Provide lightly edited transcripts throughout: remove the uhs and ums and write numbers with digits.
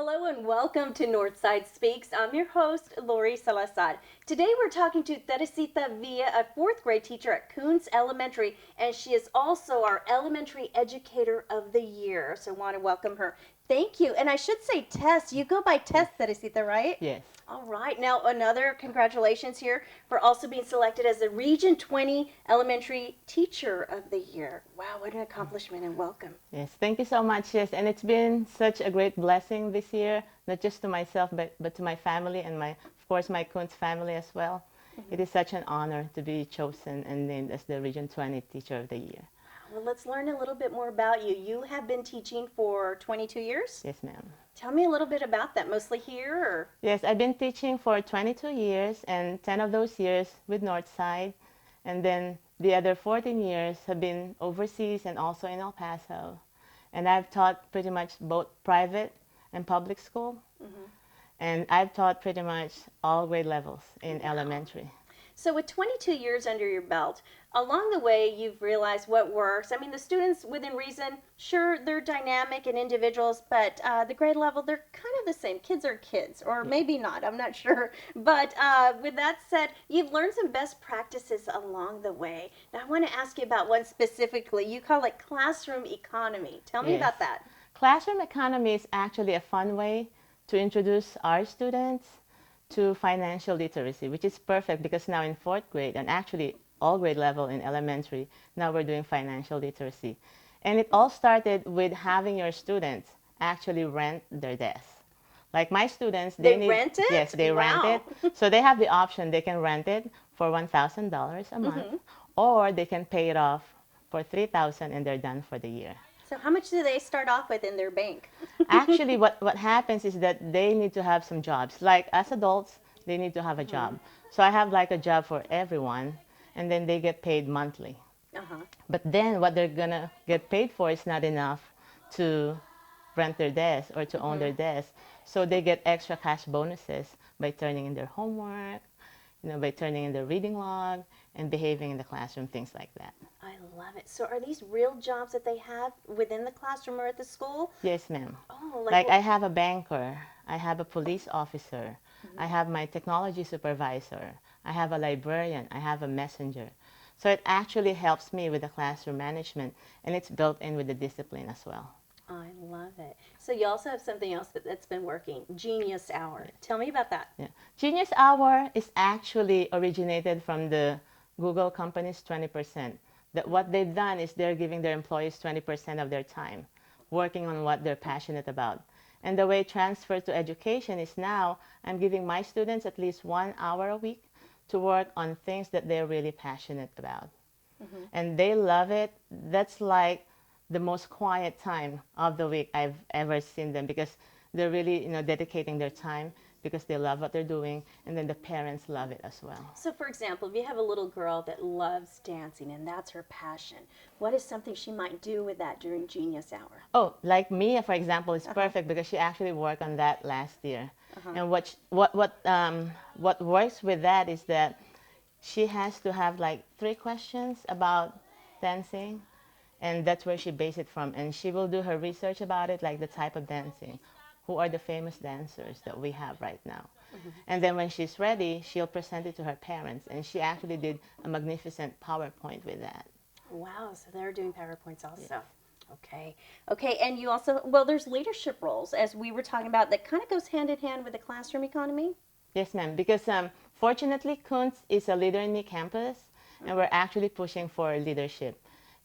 Hello and welcome to Northside Speaks. I'm your host, Lori Salazar. Today we're talking to Teresita Villa, a fourth grade teacher at Kuentz Elementary, and she is also our Elementary Educator of the Year. So I want to welcome her. Thank you. And I should say Tess. You go by Tess, Teresita, right? Yes. All right. Now, another congratulations here for also being selected as the Region 20 Elementary Teacher of the Year. Wow, what an accomplishment and welcome. Yes, thank you so much. Yes, and it's been such a great blessing this year, not just to myself, but to my family and of course, my Kuntz family as well. It is such an honor to be chosen and named as the Region 20 Teacher of the Year. Well, let's learn a little bit more about you. You have been teaching for 22 years? Yes, ma'am. Tell me a little bit about that, mostly here or? Yes, I've been teaching for 22 years, and 10 of those years with Northside, and then the other 14 years have been overseas and also in El Paso. And I've taught pretty much both private and public school. And I've taught pretty much all grade levels in elementary. So with 22 years under your belt, along the way you've realized what works. I mean, the students within reason, sure, they're dynamic and individuals, but the grade level, they're kind of the same. Kids are kids, or maybe not, I'm not sure. But with that said, you've learned some best practices along the way. Now I want to ask you about one specifically. You call it classroom economy. Tell me about that. Classroom economy is actually a fun way to introduce our students to financial literacy, which is perfect because now in fourth grade, and actually all grade level in elementary, now we're doing financial literacy. And it all started with having your students actually rent their desk. Like my students, they rent it? Yes, they rent it. So they have the option, they can rent it for $1,000 a month, or they can pay it off for $3,000 and they're done for the year. So how much do they start off with in their bank? Actually, what happens is that they need to have some jobs. Like as adults, they need to have a job. So I have like a job for everyone, and then they get paid monthly. But then what they're going to get paid for is not enough to rent their desk or to own their desk. So they get extra cash bonuses by turning in their homework, by turning in their reading log and behaving in the classroom, things like that. I love it. So are these real jobs that they have within the classroom or at the school? Yes, ma'am. Oh, like I have a banker, I have a police officer, I have my technology supervisor, I have a librarian, I have a messenger. So it actually helps me with the classroom management, and it's built in with the discipline as well. I love it. So you also have something else that's been working, Genius Hour. Tell me about that. Yeah. Genius Hour is actually originated from the Google company's 20%. That what they've done is they're giving their employees 20% of their time, working on what they're passionate about. And the way it transferred to education is now I'm giving my students at least 1 hour a week to work on things that they're really passionate about. And they love it. That's like the most quiet time of the week I've ever seen them, because they're really, dedicating their time because they love what they're doing, and then the parents love it as well. So for example, if you have a little girl that loves dancing and that's her passion, what is something she might do with that during Genius Hour? Oh, like Mia, for example, is perfect because she actually worked on that last year. And what works with that is that she has to have like 3 questions about dancing, and that's where she based it from. And she will do her research about it, like the type of dancing. Who are the famous dancers that we have right now? And then when she's ready, she'll present it to her parents. And she actually did a magnificent PowerPoint with that. Wow, so they're doing PowerPoints also. Yeah. Okay, and you also, well, there's leadership roles, as we were talking about, that kind of goes hand in hand with the classroom economy. Yes, ma'am, because fortunately, Kuntz is a Leader in Me campus, and we're actually pushing for leadership.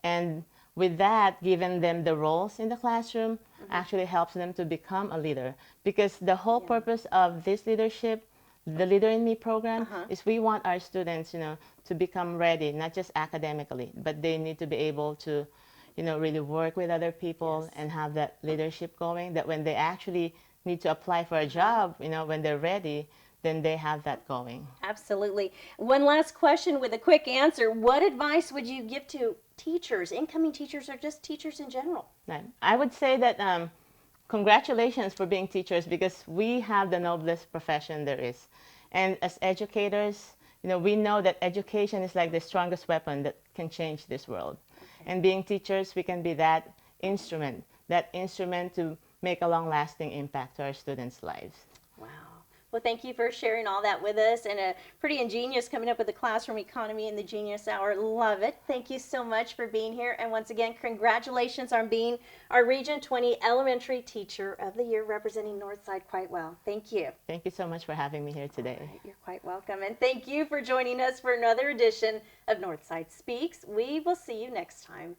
And with that, giving them the roles in the classroom actually helps them to become a leader. Because the whole purpose of this leadership, the Leader in Me program, is we want our students, to become ready, not just academically, but they need to be able to, really work with other people and have that leadership going, that when they actually need to apply for a job, when they're ready, then they have that going. Absolutely. One last question with a quick answer. What advice would you give to teachers, incoming teachers, or just teachers in general? I would say that congratulations for being teachers, because we have the noblest profession there is. And as educators, we know that education is like the strongest weapon that can change this world. And being teachers, we can be that instrument to make a long-lasting impact to our students' lives. Wow. Well, thank you for sharing all that with us, and a pretty ingenious coming up with the classroom economy in the Genius Hour. Love it. Thank you so much for being here. And once again, congratulations on being our Region 20 Elementary Teacher of the Year, representing Northside quite well. Thank you. Thank you so much for having me here today. All right, you're quite welcome. And thank you for joining us for another edition of Northside Speaks. We will see you next time.